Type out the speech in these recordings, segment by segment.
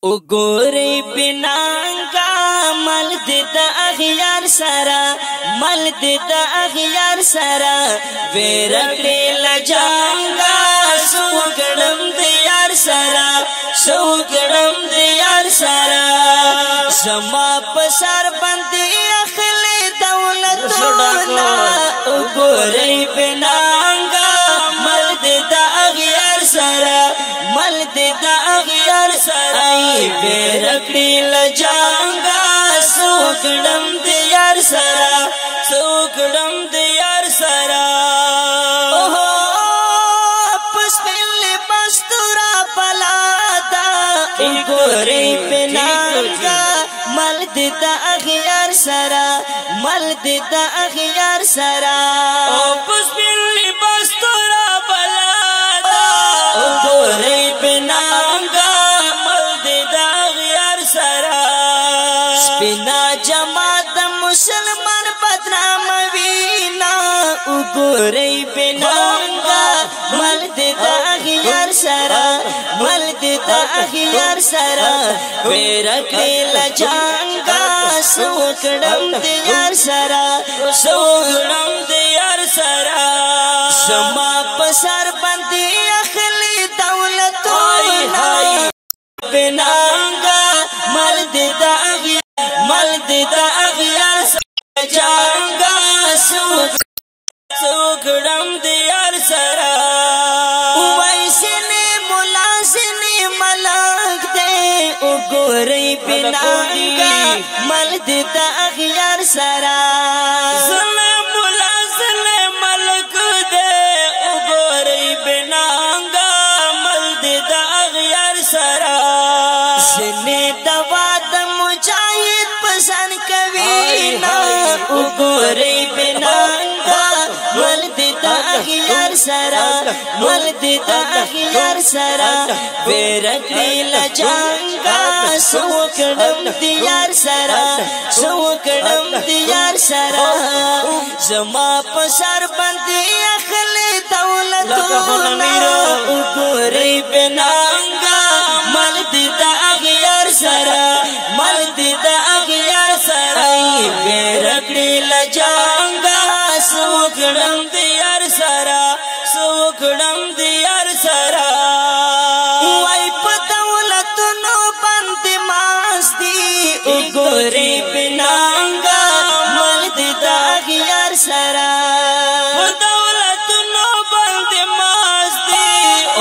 وګورئ بنانګا مل دې د اغیار سره مل دې د اغیار سره ویرکړې لجانګا سوګړم دې یار سره سوګړم دې یار سره زما په سر باندې اخلي دولتونه وګورئ بنانګا مل دې د اغیار سره مل دې د اغیار سره بیرکړې لجانګا سوګړم دې یار سره سوګړم دې یار سره پس پل بستورا پلادا وګورئ بنانګا مل دې د اغیار سره مل دې د اغیار سره پس پل بستورا پلادا وګورئ بنانګا سپینا جماعت مسلمان بدنام وینا وګورئ بنانګا مل دې د اغیار سره مل دې د اغیار سره ویرکړې لجانګا سوګړم دې یار سره سوګړم دې یار سره زما په سر باندې اخلي دولتونه بنانګا مل دې د مل دې د اغیار سره جانګا سوګړم دې یار سره وایسنې ملاسنې ملک دې وګورئ بنانګا مل دې د اغیار سره زنه ملاسنې ملک دې وګورئ بنانګا مل دې د اغیار سره سنې دوا د مجاهد پسند کوي نا وګورئ بنانګا مل دې د اغیار سره مل دې د اغیار سره بیرکړې لجانګا سوګړم دې یار سره سوګړم دې یار سره زما په سر باندې اخلي دولتونه وګورئ بنانګا مل دې د اغیار سره مل دې د اغیار سره بیرکړې لجانګا سوګړم دې یار سره سوګړم دې یار سره وای په دولتونو باندې ماستی وګورئ بنانګا مل دې د اغیار سره په دولتونو باندې ماستی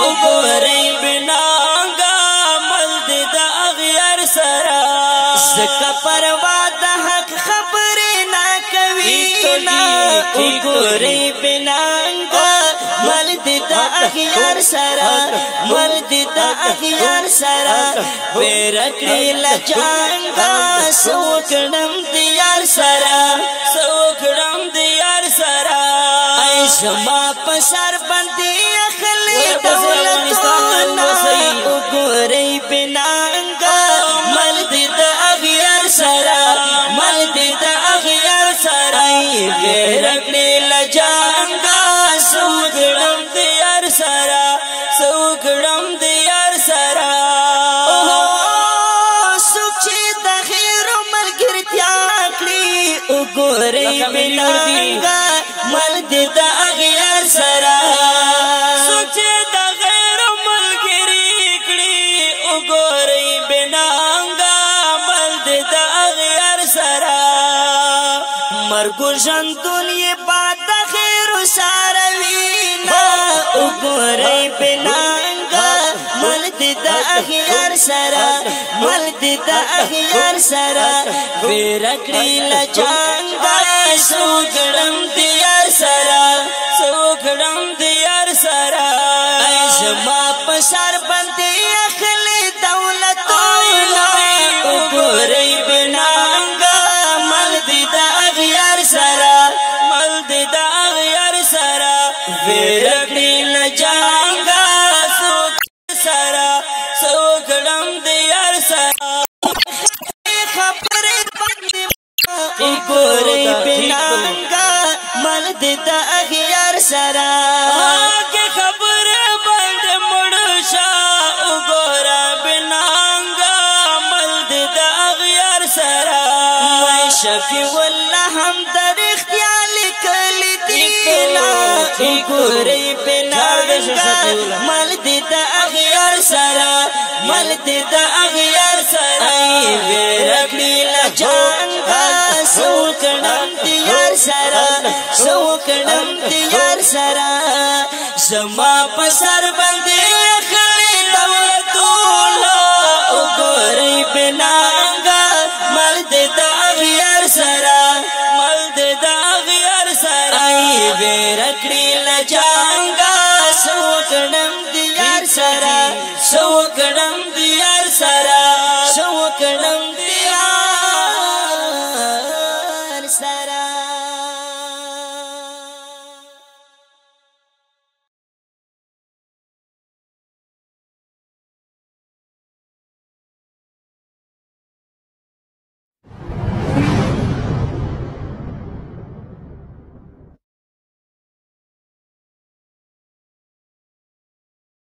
وګورئ بنانګا مل دې د اغیار سره زکه پروا د حق خبرې نه کوي نا وګورئ بنانګا مل دې د اغیار سره مل دې د اغیار سره بیرکړې لجانګا سوګړم دې یار سره سوګړم دې یار سره ای زما په سر باندې اخلي دولتونه وګورئ بنانګا مل دې د اغیار سره مل دې د اغیار سره بیرکړې لجانګا سوګړم دې یار سره سوګړم دې یار سره سوک چې د خیر ملګرتیا کړي وګورئ بنانګا مل دې د اغیار سره سوک چې د خیر ملګری کړي وګورئ بنانګا مل دې د اغیار سره مرګ ژوندون یې باد د خیر سره وینا وګورئ بنانګا مل دې د اغیار سره مل دې د اغیار سره بیرکړې لجانګا سوګړم دې یار سره سوګړم دې یار سره ای زما په سر باندې اخلي دولتونه وګورئ بنانګا مل دې د اغیار سره مل دې د اغیار سره بیرکړې لجانګا سره سوګړم دې یار سره خبرې باندې وګورئ بنانګا مل دې د اغیار سره خبرې باندې مړ شفیع الله هم در اختیار لیکلی دینا وګورئ بنارنګا مل دې د اغیار سره مل دې د اغیار سره ویر کړی لجانګا سو کړم دې یار سره سو کړم دې یار سره زما په سر باندې خلې دا ټول وګورئ بنارنګا مل دې د اغیار سره مل دې د اغیار سره ویر کړی لجانګا سو کړم دې یار سره سو کړم دې